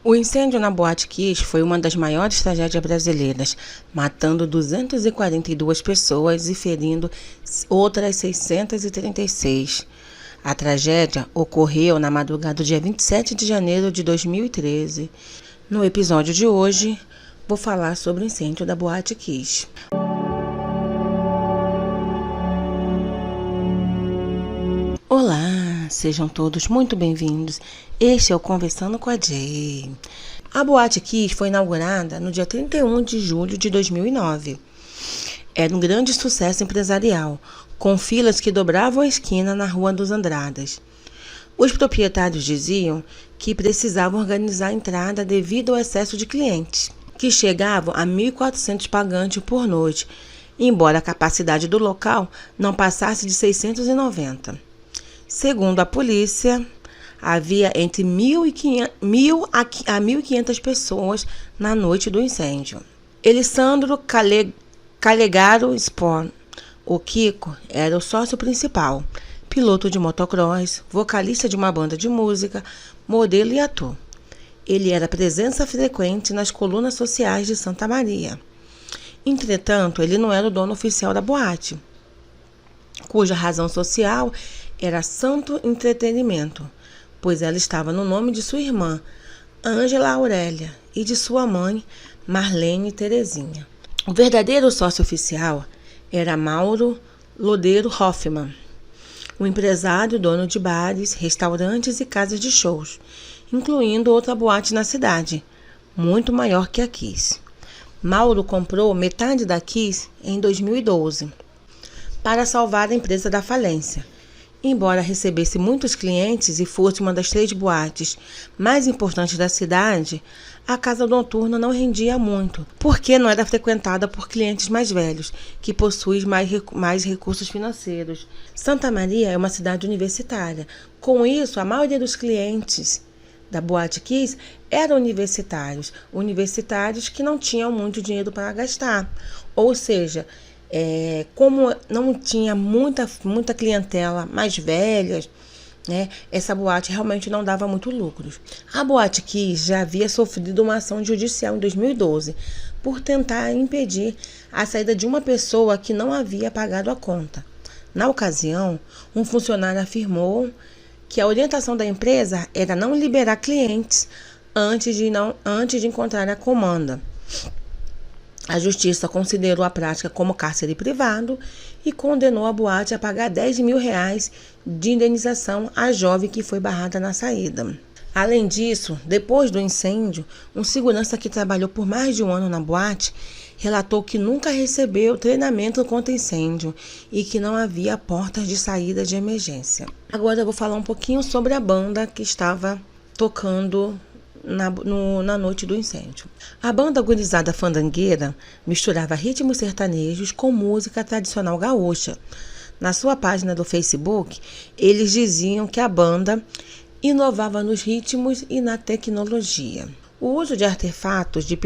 O incêndio na Boate Kiss foi uma das maiores tragédias brasileiras, matando 242 pessoas e ferindo outras 636. A tragédia ocorreu na madrugada do dia 27 de janeiro de 2013. No episódio de hoje, vou falar sobre o incêndio da Boate Kiss. Olá, sejam todos muito bem-vindos. Este é o Conversando com a Jay. A Boate Kiss foi inaugurada no dia 31 de julho de 2009. Era um grande sucesso empresarial, com filas que dobravam a esquina na Rua dos Andradas. Os proprietários diziam que precisavam organizar a entrada devido ao excesso de clientes, que chegavam a 1.400 pagantes por noite, embora a capacidade do local não passasse de 690. Segundo a polícia, havia entre 1.000 a 1.500 pessoas na noite do incêndio. Elisandro Calegaro Spor, o Kiko, era o sócio principal, piloto de motocross, vocalista de uma banda de música, modelo e ator. Ele era presença frequente nas colunas sociais de Santa Maria. Entretanto, ele não era o dono oficial da boate, cuja razão social era Santo Entretenimento, pois ela estava no nome de sua irmã, Ângela Aurélia, e de sua mãe, Marlene Terezinha. O verdadeiro sócio oficial era Mauro Lodeiro Hoffman, um empresário dono de bares, restaurantes e casas de shows, incluindo outra boate na cidade, muito maior que a Kiss. Mauro comprou metade da Kiss em 2012 para salvar a empresa da falência. Embora recebesse muitos clientes e fosse uma das 3 boates mais importantes da cidade, a casa noturna não rendia muito, porque não era frequentada por clientes mais velhos, que possuem mais recursos financeiros. Santa Maria é uma cidade universitária. Com isso, a maioria dos clientes da Boate Kiss eram universitários que não tinham muito dinheiro para gastar. Ou seja, como não tinha muita clientela mais velha, essa boate realmente não dava muito lucro. A Boate Kiss já havia sofrido uma ação judicial em 2012 por tentar impedir a saída de uma pessoa que não havia pagado a conta. Na ocasião, um funcionário afirmou que a orientação da empresa era não liberar clientes antes de encontrar a comanda. A justiça considerou a prática como cárcere privado e condenou a boate a pagar R$10 mil de indenização à jovem que foi barrada na saída. Além disso, depois do incêndio, um segurança que trabalhou por mais de um ano na boate relatou que nunca recebeu treinamento contra incêndio e que não havia portas de saída de emergência. Agora eu vou falar um pouquinho sobre a banda que estava tocando na noite do incêndio. A banda Gurizada Fandangueira misturava ritmos sertanejos com música tradicional gaúcha. Na sua página do Facebook, eles diziam que a banda inovava nos ritmos e na tecnologia. O uso de artefatos de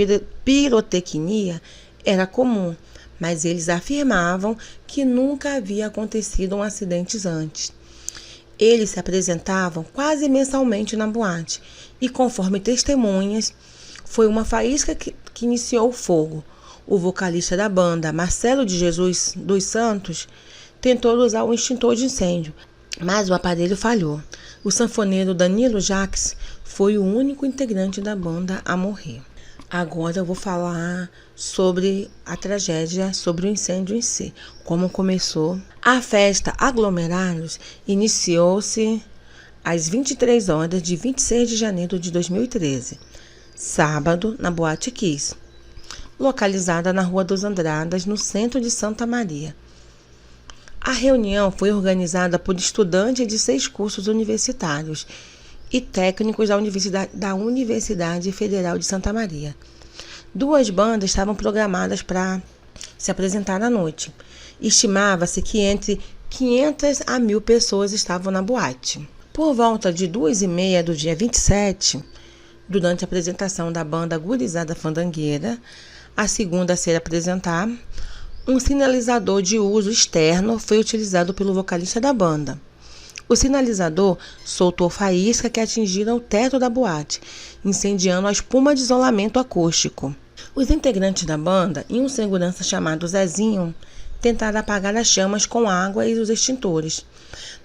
pirotecnia era comum, mas eles afirmavam que nunca havia acontecido um acidente antes. Eles se apresentavam quase mensalmente na boate e, conforme testemunhas, foi uma faísca que iniciou o fogo. O vocalista da banda, Marcelo de Jesus dos Santos, tentou usar o extintor de incêndio, mas o aparelho falhou. O sanfoneiro Danilo Jacques foi o único integrante da banda a morrer. Agora eu vou falar sobre a tragédia, sobre o incêndio em si, como começou. A festa Aglomerados iniciou-se às 23 horas de 26 de janeiro de 2013, sábado, na Boate Kiss, localizada na Rua dos Andradas, no centro de Santa Maria. A reunião foi organizada por estudantes de 6 cursos universitários e técnicos da Universidade Federal de Santa Maria. 2 bandas estavam programadas para se apresentar à noite. Estimava-se que entre 500 a 1.000 pessoas estavam na boate. Por volta de 2h30 do dia 27, durante a apresentação da banda Gurizada Fandangueira, a segunda a ser apresentada, um sinalizador de uso externo foi utilizado pelo vocalista da banda. O sinalizador soltou faísca que atingiram o teto da boate, incendiando a espuma de isolamento acústico. Os integrantes da banda e um segurança chamado Zezinho tentaram apagar as chamas com água e os extintores,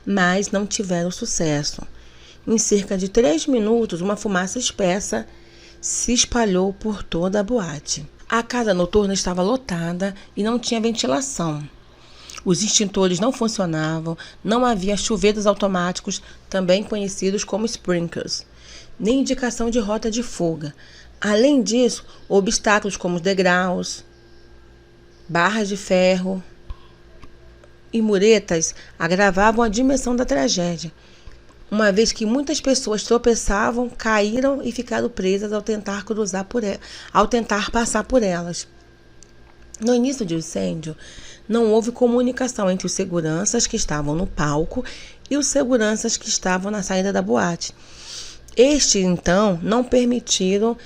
mas não tiveram sucesso. Em cerca de 3 minutos, uma fumaça espessa se espalhou por toda a boate. A casa noturna estava lotada e não tinha ventilação. Os extintores não funcionavam, não havia chuveiros automáticos, também conhecidos como sprinklers, nem indicação de rota de fuga. Além disso, obstáculos como os degraus, barras de ferro e muretas agravavam a dimensão da tragédia, uma vez que muitas pessoas tropeçavam, caíram e ficaram presas ao tentar passar por elas. No início do incêndio, não houve comunicação entre os seguranças que estavam no palco e os seguranças que estavam na saída da boate. Estes, então, não permitiram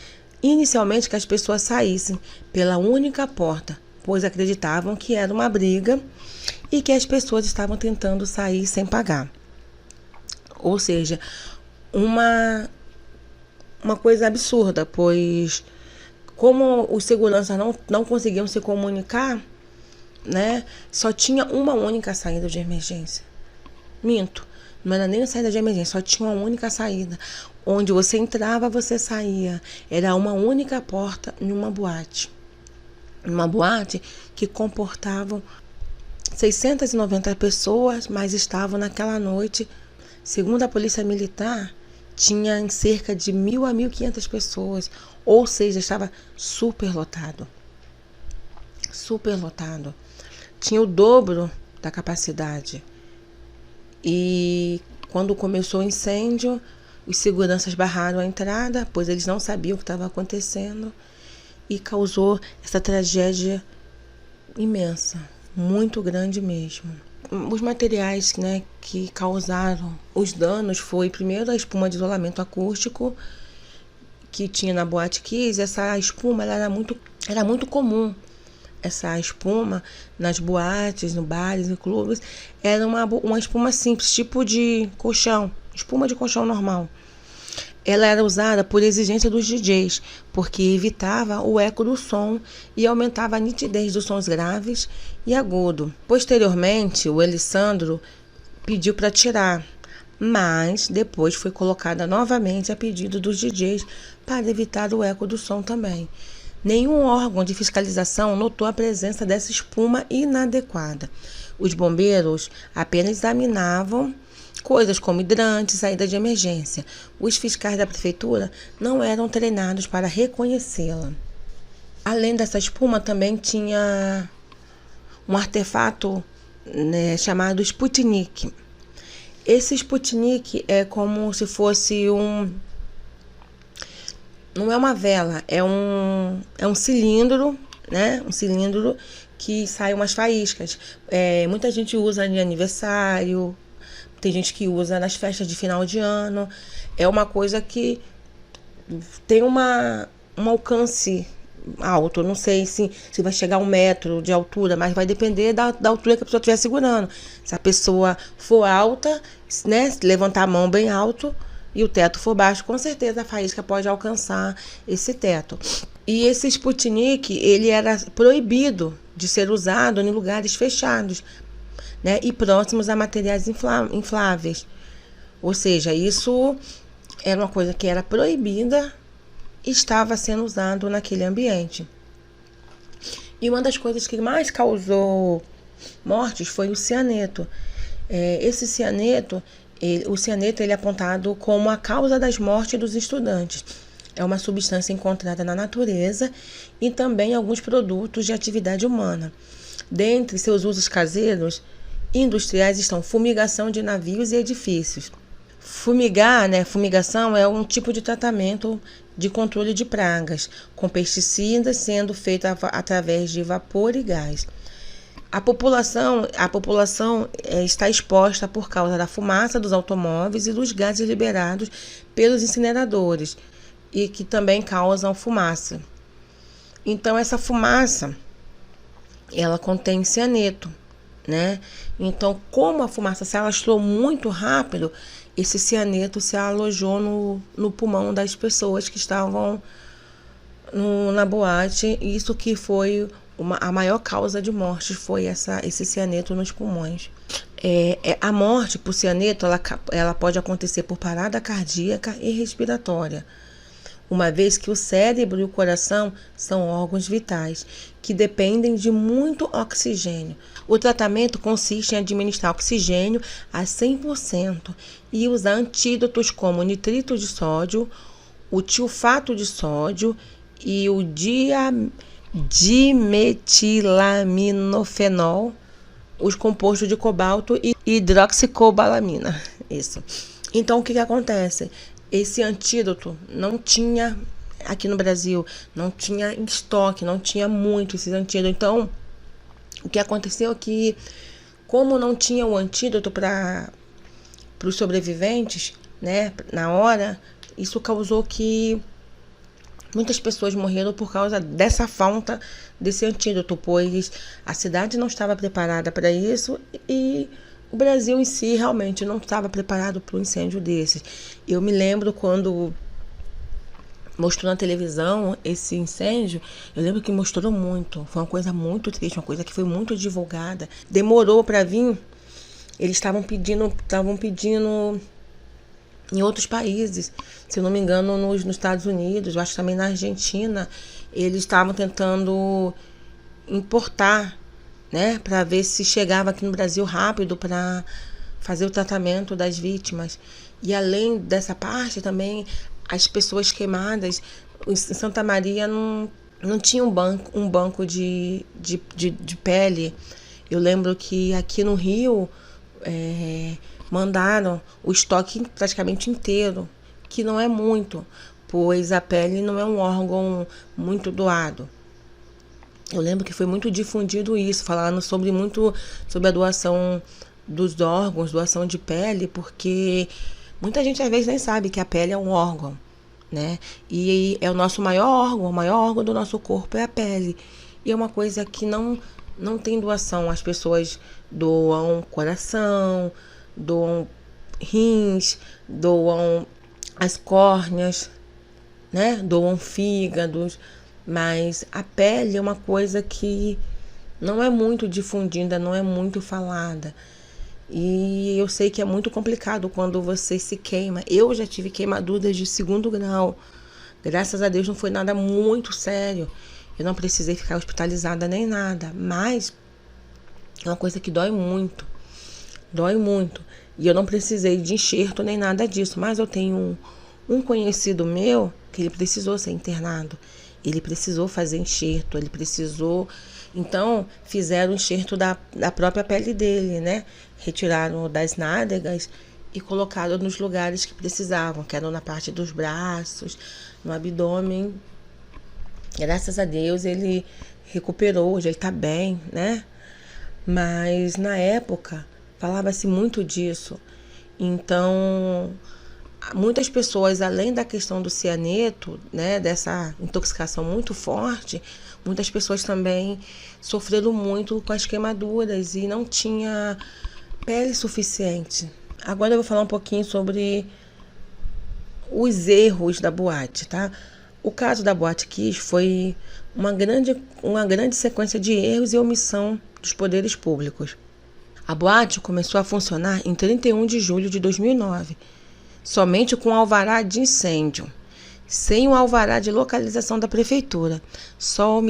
inicialmente que as pessoas saíssem pela única porta, pois acreditavam que era uma briga e que as pessoas estavam tentando sair sem pagar. Ou seja, uma coisa absurda, pois como os seguranças não conseguiam se comunicar, né, só tinha uma única saída de emergência. Minto, não era nem a saída de emergência, só tinha uma única saída. Onde você entrava, você saía. Era uma única porta em uma boate. Uma boate que comportava 690 pessoas, mas estavam naquela noite, segundo a polícia militar, tinha em cerca de 1.000 a 1.500 pessoas. Ou seja, estava super lotado. Super lotado. Tinha o dobro da capacidade. E quando começou o incêndio, os seguranças barraram a entrada, pois eles não sabiam o que estava acontecendo, e causou essa tragédia imensa, muito grande mesmo. Os materiais, né, que causaram os danos foi primeiro a espuma de isolamento acústico que tinha na Boate Kiss. Essa espuma ela era muito comum. Essa espuma nas boates, no bares e clubes era uma espuma simples, tipo de colchão, espuma de colchão normal. Ela era usada por exigência dos DJs, porque evitava o eco do som e aumentava a nitidez dos sons graves e agudo. Posteriormente, o Alessandro pediu para tirar, mas depois foi colocada novamente a pedido dos DJs para evitar o eco do som também. Nenhum órgão de fiscalização notou a presença dessa espuma inadequada. Os bombeiros apenas examinavam coisas como hidrante e saída de emergência. Os fiscais da prefeitura não eram treinados para reconhecê-la. Além dessa espuma, também tinha um artefato, né, chamado Sputnik. Esse Sputnik é como se fosse não é uma vela, é um cilindro, né? Um cilindro que sai umas faíscas. Muita gente usa em aniversário, tem gente que usa nas festas de final de ano. É uma coisa que tem um alcance alto. Não sei se vai chegar a 1 metro de altura, mas vai depender da altura que a pessoa estiver segurando. Se a pessoa for alta, né, levantar a mão bem alto, e o teto for baixo, com certeza a faísca pode alcançar esse teto. E esse Sputnik, ele era proibido de ser usado em lugares fechados, né, e próximos a materiais infláveis. Ou seja, isso era uma coisa que era proibida e estava sendo usado naquele ambiente. E uma das coisas que mais causou mortes foi o cianeto. Esse cianeto, o cianeto ele é apontado como a causa das mortes dos estudantes. É uma substância encontrada na natureza e também em alguns produtos de atividade humana. Dentre seus usos caseiros e industriais estão fumigação de navios e edifícios. Fumigação é um tipo de tratamento de controle de pragas, com pesticidas sendo feito através de vapor e gás. A população está exposta por causa da fumaça dos automóveis e dos gases liberados pelos incineradores, e que também causam fumaça. Então, essa fumaça, ela contém cianeto, né? Então, como a fumaça se alastrou muito rápido, esse cianeto se alojou no pulmão das pessoas que estavam na boate. Isso que foi a maior causa de morte, foi esse cianeto nos pulmões. A morte por cianeto, ela pode acontecer por parada cardíaca e respiratória, uma vez que o cérebro e o coração são órgãos vitais, que dependem de muito oxigênio. O tratamento consiste em administrar oxigênio a 100% e usar antídotos como nitrito de sódio, o tilfato de sódio e o dimetilaminofenol, os compostos de cobalto e hidroxicobalamina. Isso. Então, o que acontece? Esse antídoto não tinha aqui no Brasil, não tinha em estoque, não tinha muito esses antídotos. Então, o que aconteceu é que, como não tinha o antídoto para os sobreviventes, né, na hora, isso causou que muitas pessoas morreram por causa dessa falta desse antídoto, pois a cidade não estava preparada para isso e o Brasil em si realmente não estava preparado para um incêndio desses. Eu me lembro quando mostrou na televisão esse incêndio, eu lembro que mostrou muito. Foi uma coisa muito triste, uma coisa que foi muito divulgada. Demorou para vir. Eles estavam pedindo em outros países, se não me engano, nos Estados Unidos, eu acho também na Argentina, eles estavam tentando importar, né, para ver se chegava aqui no Brasil rápido para fazer o tratamento das vítimas. E além dessa parte também, as pessoas queimadas, em Santa Maria não tinha um banco de pele. Eu lembro que aqui no Rio mandaram o estoque praticamente inteiro, que não é muito, pois a pele não é um órgão muito doado. Eu lembro que foi muito difundido isso, falando sobre a doação dos órgãos, doação de pele, porque muita gente às vezes nem sabe que a pele é um órgão, né? E é o nosso maior órgão do nosso corpo é a pele. E é uma coisa que não tem doação. As pessoas doam coração, doam rins, doam as córneas, né? Doam fígados, mas a pele é uma coisa que não é muito difundida, não é muito falada. E eu sei que é muito complicado quando você se queima. Eu já tive queimaduras de 2º grau. Graças a Deus não foi nada muito sério. Eu não precisei ficar hospitalizada nem nada, mas é uma coisa que dói muito. Dói muito. E eu não precisei de enxerto nem nada disso. Mas eu tenho um conhecido meu que ele precisou ser internado. Ele precisou fazer enxerto, ele precisou... Então, fizeram o enxerto da própria pele dele, né? Retiraram das nádegas e colocaram nos lugares que precisavam, que eram na parte dos braços, no abdômen. Graças a Deus, ele recuperou, hoje ele tá bem, né? Mas, na época, falava-se muito disso. Então, muitas pessoas, além da questão do cianeto, né, dessa intoxicação muito forte, muitas pessoas também sofreram muito com as queimaduras e não tinha pele suficiente. Agora eu vou falar um pouquinho sobre os erros da boate, tá? O caso da Boate Kiss foi uma grande sequência de erros e omissão dos poderes públicos. A boate começou a funcionar em 31 de julho de 2009, somente com alvará de incêndio, sem o alvará de localização da prefeitura, só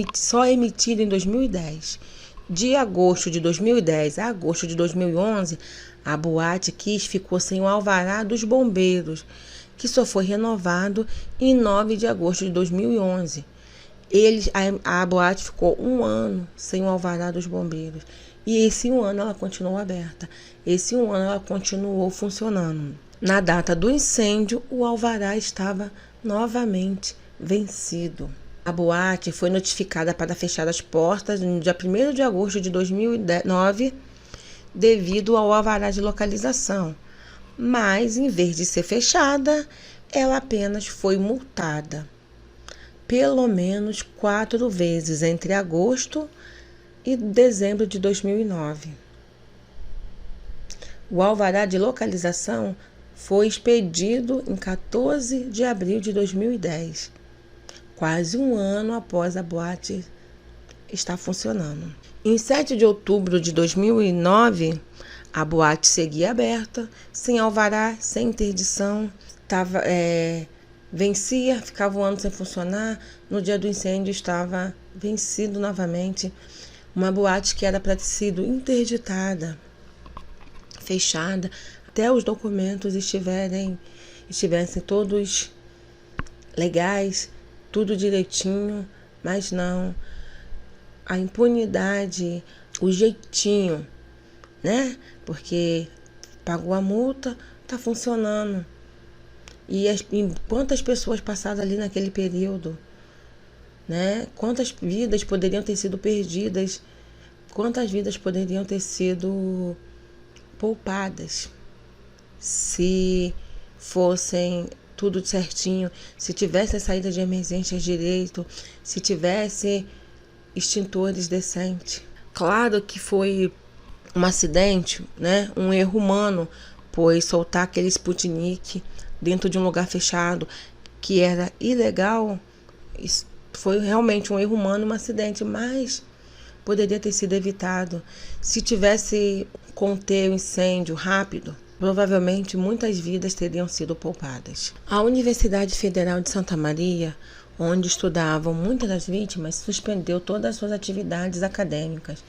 emitido em 2010. De agosto de 2010 a agosto de 2011, a Boate Kiss ficou sem o alvará dos bombeiros, que só foi renovado em 9 de agosto de 2011. A boate ficou 1 ano sem o alvará dos bombeiros. E esse 1 ano ela continuou aberta. Esse 1 ano ela continuou funcionando. Na data do incêndio, o alvará estava novamente vencido. A boate foi notificada para fechar as portas no dia 1º de agosto de 2009, devido ao alvará de localização. Mas, em vez de ser fechada, ela apenas foi multada. Pelo menos 4 vezes entre agosto e dezembro de 2009. O alvará de localização foi expedido em 14 de abril de 2010, quase um ano após a boate estar funcionando. Em 7 de outubro de 2009, a boate seguia aberta, sem alvará, sem interdição, vencia, ficava um ano sem funcionar. No dia do incêndio estava vencido novamente. Uma boate que era para ter sido interditada, fechada, até os documentos estivessem todos legais, tudo direitinho, mas não. A impunidade, o jeitinho, né? Porque pagou a multa, tá funcionando. E quantas pessoas passaram ali naquele período, né? Quantas vidas poderiam ter sido perdidas? Quantas vidas poderiam ter sido poupadas se fossem tudo certinho, se tivesse a saída de emergência direito, se tivesse extintores decentes. Claro que foi um acidente, né? Um erro humano, pois soltar aquele Sputnik dentro de um lugar fechado que era ilegal, foi realmente um erro humano, um acidente, mas poderia ter sido evitado. Se tivesse conter o incêndio rápido, provavelmente muitas vidas teriam sido poupadas. A Universidade Federal de Santa Maria, onde estudavam muitas das vítimas, suspendeu todas as suas atividades acadêmicas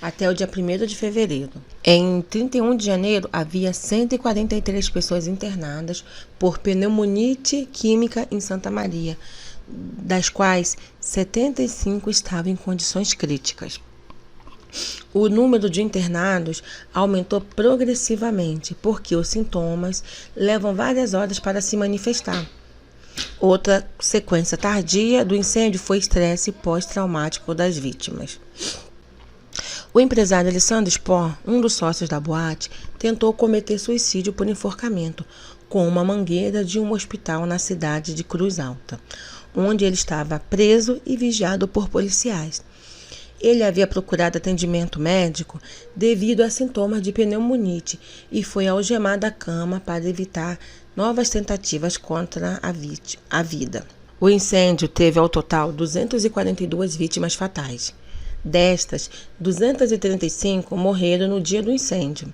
até o dia 1º de fevereiro. Em 31 de janeiro, havia 143 pessoas internadas por pneumonite química em Santa Maria, das quais 75 estavam em condições críticas. O número de internados aumentou progressivamente, porque os sintomas levam várias horas para se manifestar. Outra sequência tardia do incêndio foi estresse pós-traumático das vítimas. O empresário Alessandro Spohr, um dos sócios da boate, tentou cometer suicídio por enforcamento com uma mangueira de um hospital na cidade de Cruz Alta, onde ele estava preso e vigiado por policiais. Ele havia procurado atendimento médico devido a sintomas de pneumonite e foi algemado à cama para evitar novas tentativas contra a vida. O incêndio teve ao total 242 vítimas fatais. Destas, 235 morreram no dia do incêndio,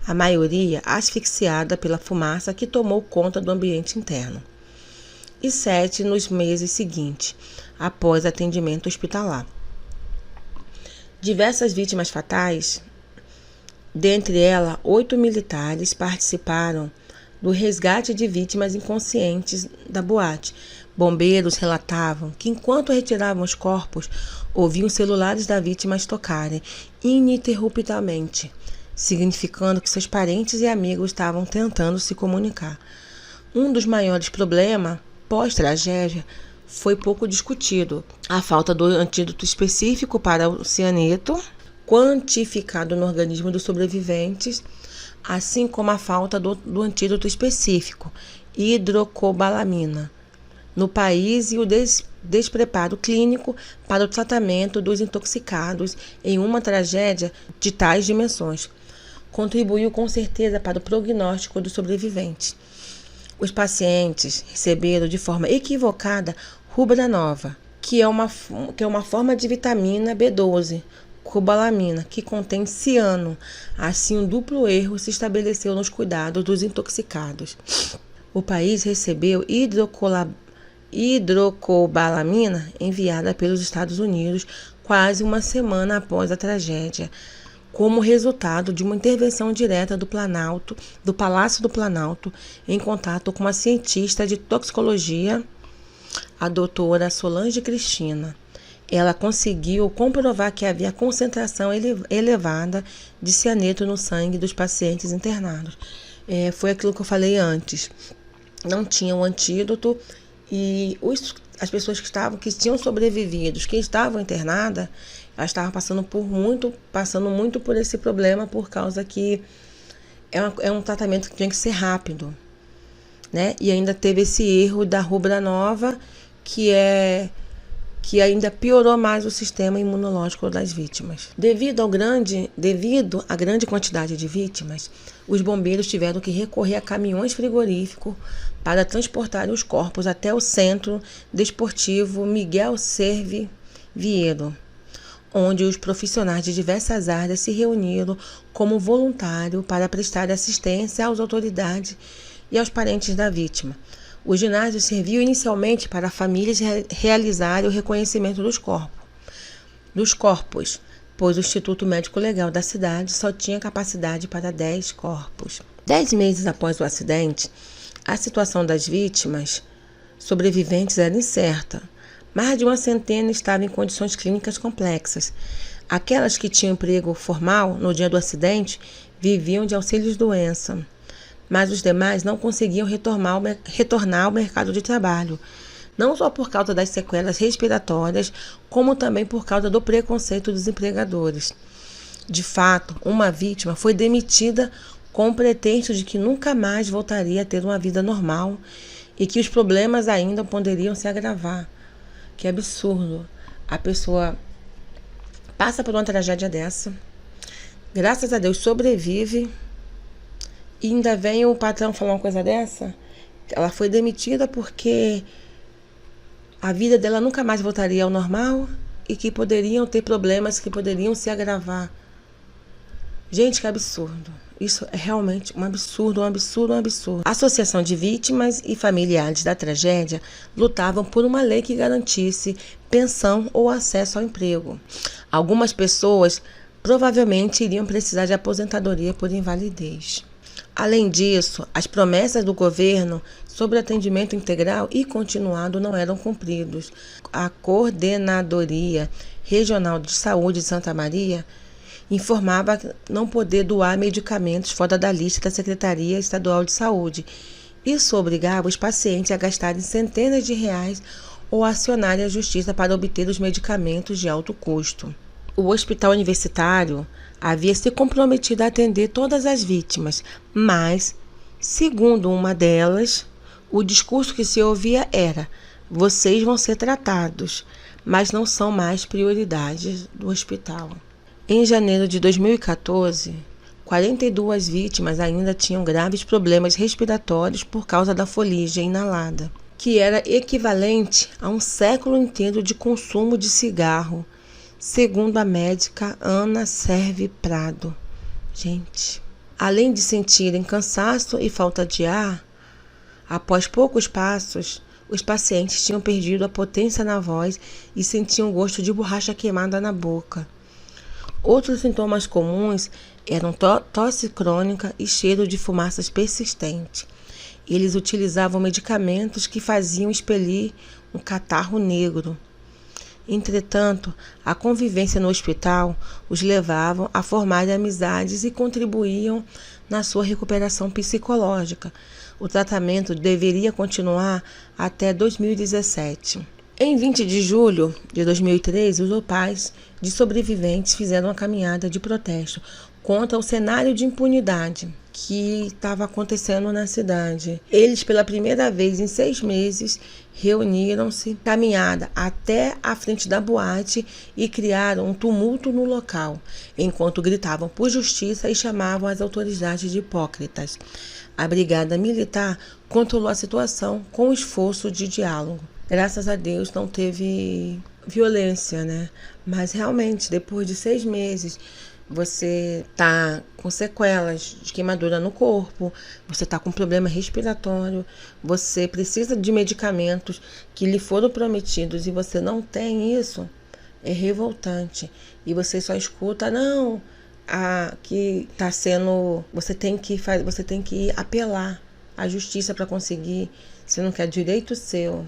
a maioria asfixiada pela fumaça que tomou conta do ambiente interno, e 7 nos meses seguintes, após atendimento hospitalar. Diversas vítimas fatais, dentre elas 8 militares, participaram do resgate de vítimas inconscientes da boate. Bombeiros relatavam que, enquanto retiravam os corpos, ouviam os celulares das vítimas tocarem ininterruptamente, significando que seus parentes e amigos estavam tentando se comunicar. Um dos maiores problemas pós-tragédia foi pouco discutido: a falta do antídoto específico para o cianeto, quantificado no organismo dos sobreviventes, assim como a falta do antídoto específico, hidrocobalamina, no país, e o despreparo clínico para o tratamento dos intoxicados em uma tragédia de tais dimensões contribuiu com certeza para o prognóstico dos sobreviventes. Os pacientes receberam de forma equivocada rubra nova, que é uma forma de vitamina B12, cobalamina, que contém ciano. Assim, um duplo erro se estabeleceu nos cuidados dos intoxicados. O país recebeu hidrocobalamina enviada pelos Estados Unidos quase uma semana após a tragédia, como resultado de uma intervenção direta do Palácio do Planalto, em contato com a cientista de toxicologia, a doutora Solange Cristina. Ela conseguiu comprovar que havia concentração elevada de cianeto no sangue dos pacientes internados. Foi aquilo que eu falei antes. Não tinha um antídoto e as pessoas que tinham sobrevivido, que estavam internadas, elas estavam passando muito por esse problema, por causa que é um tratamento que tinha que ser rápido, né? E ainda teve esse erro da rubra nova, que é que ainda piorou mais o sistema imunológico das vítimas. Devido à grande quantidade de vítimas, os bombeiros tiveram que recorrer a caminhões frigoríficos para transportar os corpos até o Centro Desportivo Miguel Servi Vieiro, onde os profissionais de diversas áreas se reuniram como voluntário para prestar assistência às autoridades e aos parentes da vítima. O ginásio serviu inicialmente para famílias realizarem o reconhecimento dos corpos, pois o Instituto Médico Legal da cidade só tinha capacidade para 10 corpos. 10 meses após o acidente, a situação das vítimas sobreviventes era incerta. Mais de uma centena estava em condições clínicas complexas. Aquelas que tinham emprego formal no dia do acidente viviam de auxílios-doença, mas os demais não conseguiam retornar ao mercado de trabalho, não só por causa das sequelas respiratórias, como também por causa do preconceito dos empregadores. De fato, uma vítima foi demitida com o pretexto de que nunca mais voltaria a ter uma vida normal e que os problemas ainda poderiam se agravar. Que absurdo. A pessoa passa por uma tragédia dessa, graças a Deus sobrevive, e ainda vem o patrão falar uma coisa dessa? Ela foi demitida porque a vida dela nunca mais voltaria ao normal e que poderiam ter problemas que poderiam se agravar. Gente, que absurdo. Isso é realmente um absurdo, um absurdo, um absurdo. A Associação de Vítimas e Familiares da Tragédia lutavam por uma lei que garantisse pensão ou acesso ao emprego. Algumas pessoas provavelmente iriam precisar de aposentadoria por invalidez. Além disso, as promessas do governo sobre atendimento integral e continuado não eram cumpridas. A Coordenadoria Regional de Saúde de Santa Maria informava não poder doar medicamentos fora da lista da Secretaria Estadual de Saúde. Isso obrigava os pacientes a gastarem centenas de reais ou acionarem a justiça para obter os medicamentos de alto custo. O hospital universitário havia se comprometido a atender todas as vítimas, mas, segundo uma delas, o discurso que se ouvia era: vocês vão ser tratados, mas não são mais prioridades do hospital. Em janeiro de 2014, 42 vítimas ainda tinham graves problemas respiratórios por causa da fuligem inalada, que era equivalente a um século inteiro de consumo de cigarro, segundo a médica Ana Serve Prado. Gente, além de sentirem cansaço e falta de ar, após poucos passos, os pacientes tinham perdido a potência na voz e sentiam gosto de borracha queimada na boca. Outros sintomas comuns eram tosse crônica e cheiro de fumaças persistente. Eles utilizavam medicamentos que faziam expelir um catarro negro. Entretanto, a convivência no hospital os levavam a formar amizades e contribuíam na sua recuperação psicológica. O tratamento deveria continuar até 2017. Em 20 de julho de 2013, os pais de sobreviventes fizeram uma caminhada de protesto contra o cenário de impunidade que estava acontecendo na cidade. Eles, pela primeira vez em 6 meses, reuniram-se, caminhada até a frente da boate e criaram um tumulto no local, enquanto gritavam por justiça e chamavam as autoridades de hipócritas. A brigada militar controlou a situação com esforço de diálogo. Graças a Deus não teve violência, né? Mas realmente, depois de 6 meses, você tá com sequelas de queimadura no corpo, você tá com problema respiratório, você precisa de medicamentos que lhe foram prometidos e você não tem isso, é revoltante. E você só escuta, não, que tá sendo, você tem que apelar à justiça para conseguir, você não quer direito seu.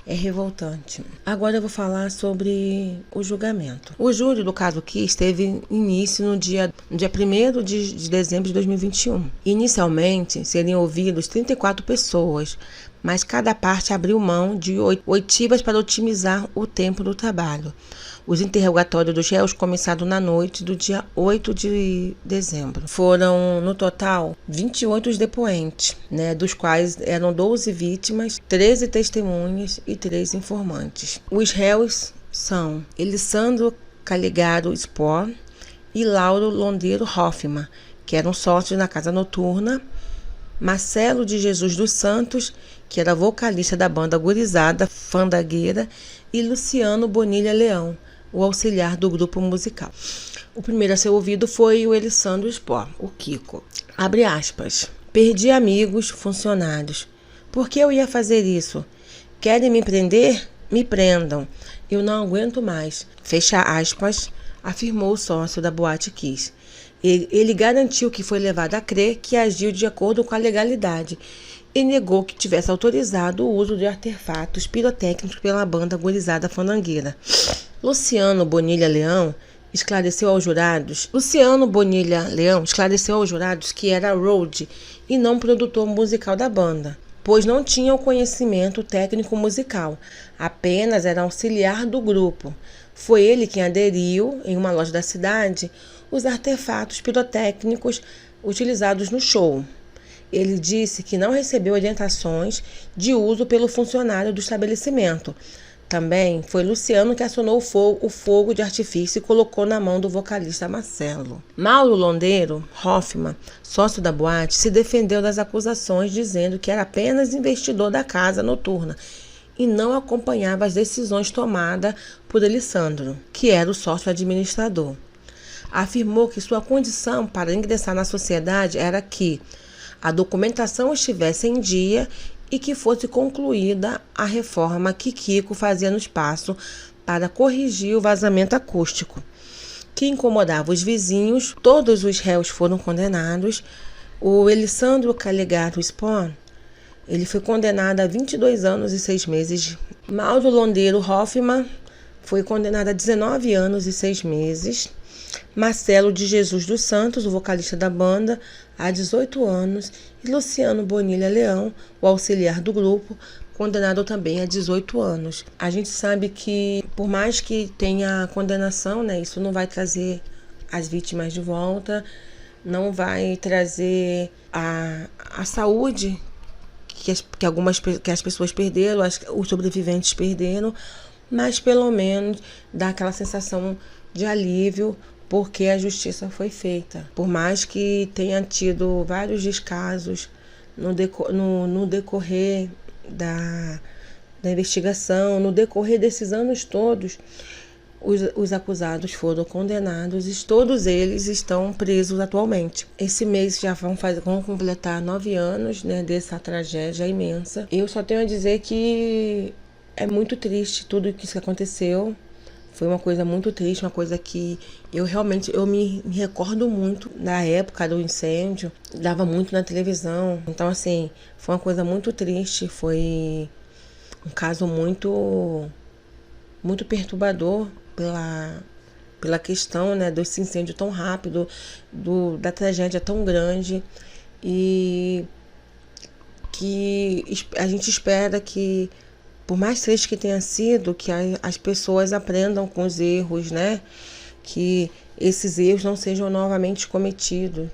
É revoltante. Agora eu vou falar sobre o julgamento. O júri do caso Kiss teve início no dia 1º de dezembro de 2021. Inicialmente, seriam ouvidos 34 pessoas, mas cada parte abriu mão de oitivas para otimizar o tempo do trabalho. Os interrogatórios dos réus começaram na noite do dia 8 de dezembro. Foram, no total, 28 depoentes, dos quais eram 12 vítimas, 13 testemunhas e 3 informantes. Os réus são Elisandro Calegaro Spohr e Lauro Londeiro Hoffmann, que eram sócios na casa noturna, Marcelo de Jesus dos Santos, que era vocalista da banda Gurizada Fandangueira, e Luciano Bonilha Leão, o auxiliar do grupo musical. O primeiro a ser ouvido foi o Elisandro Spohr, o Kiko. Abre aspas. Perdi amigos, funcionários. Por que eu ia fazer isso? Querem me prender? Me prendam. Eu não aguento mais. Fecha aspas, afirmou o sócio da Boate Kiss. Ele garantiu que foi levado a crer que agiu de acordo com a legalidade e negou que tivesse autorizado o uso de artefatos pirotécnicos pela banda Gurizada Fandangueira. Luciano Bonilha Leão esclareceu aos jurados que era road e não produtor musical da banda, pois não tinha o conhecimento técnico musical, apenas era auxiliar do grupo. Foi ele quem aderiu, em uma loja da cidade, os artefatos pirotécnicos utilizados no show. Ele disse que não recebeu orientações de uso pelo funcionário do estabelecimento. Também foi Luciano que acionou o fogo de artifício e colocou na mão do vocalista Marcelo. Mauro Londeiro Hoffmann, sócio da boate, se defendeu das acusações, dizendo que era apenas investidor da casa noturna e não acompanhava as decisões tomadas por Elisandro, que era o sócio administrador. Afirmou que sua condição para ingressar na sociedade era que a documentação estivesse em dia e que fosse concluída a reforma que Kiko fazia no espaço para corrigir o vazamento acústico, que incomodava os vizinhos. Todos os réus foram condenados. O Elisandro Calegaro Spohr, ele foi condenado a 22 anos e 6 meses. Mauro Londeiro Hoffmann foi condenado a 19 anos e 6 meses. Marcelo de Jesus dos Santos, o vocalista da banda, a 18 anos, e Luciano Bonilha Leão, o auxiliar do grupo, condenado também a 18 anos. A gente sabe que, por mais que tenha condenação, isso não vai trazer as vítimas de volta, não vai trazer a saúde que as pessoas perderam, os sobreviventes perderam, mas pelo menos dá aquela sensação de alívio, porque a justiça foi feita. Por mais que tenha tido vários descasos no decorrer da investigação, no decorrer desses anos todos, os acusados foram condenados e todos eles estão presos atualmente. Esse mês já vão completar 9 anos dessa tragédia imensa. Eu só tenho a dizer que é muito triste tudo isso que aconteceu. Foi uma coisa muito triste, uma coisa que eu me recordo muito da época do incêndio, dava muito na televisão. Então, assim, foi uma coisa muito triste, foi um caso muito, muito perturbador pela questão, desse incêndio tão rápido, da tragédia tão grande, e que a gente espera que, por mais triste que tenha sido, que as pessoas aprendam com os erros, que esses erros não sejam novamente cometidos,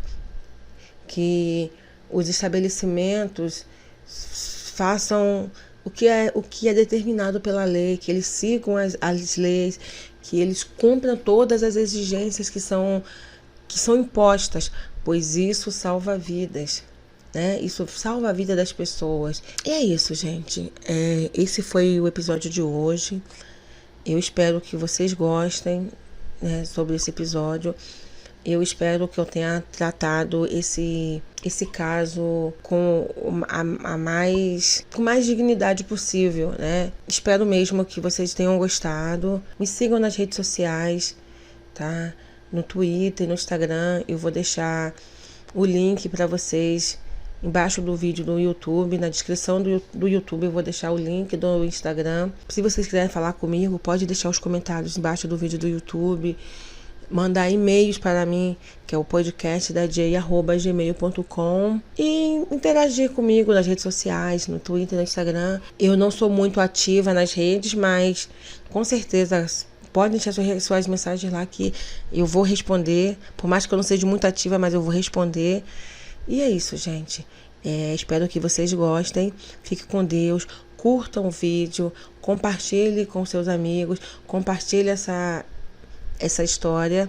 que os estabelecimentos façam o que é determinado pela lei, que eles sigam as leis, que eles cumpram todas as exigências que são impostas, pois isso salva vidas. Isso salva a vida das pessoas. E é isso, gente. Esse foi o episódio de hoje. Eu espero que vocês gostem sobre esse episódio. Eu espero que eu tenha tratado esse caso com mais dignidade possível, Espero mesmo que vocês tenham gostado. Me sigam nas redes sociais, tá? No Twitter, no Instagram. Eu vou deixar o link para vocês embaixo do vídeo do YouTube, na descrição do YouTube eu vou deixar o link do Instagram. Se vocês quiserem falar comigo, pode deixar os comentários embaixo do vídeo do YouTube. mandar e-mails para mim, que é o podcastdaj@gmail.com, e interagir comigo nas redes sociais, no Twitter, no Instagram. Eu não sou muito ativa nas redes, mas com certeza podem deixar suas mensagens lá que eu vou responder. Por mais que eu não seja muito ativa, mas eu vou responder. E é isso, gente. Espero que vocês gostem. Fique com Deus. Curtam o vídeo. Compartilhe com seus amigos. Compartilhe essa história.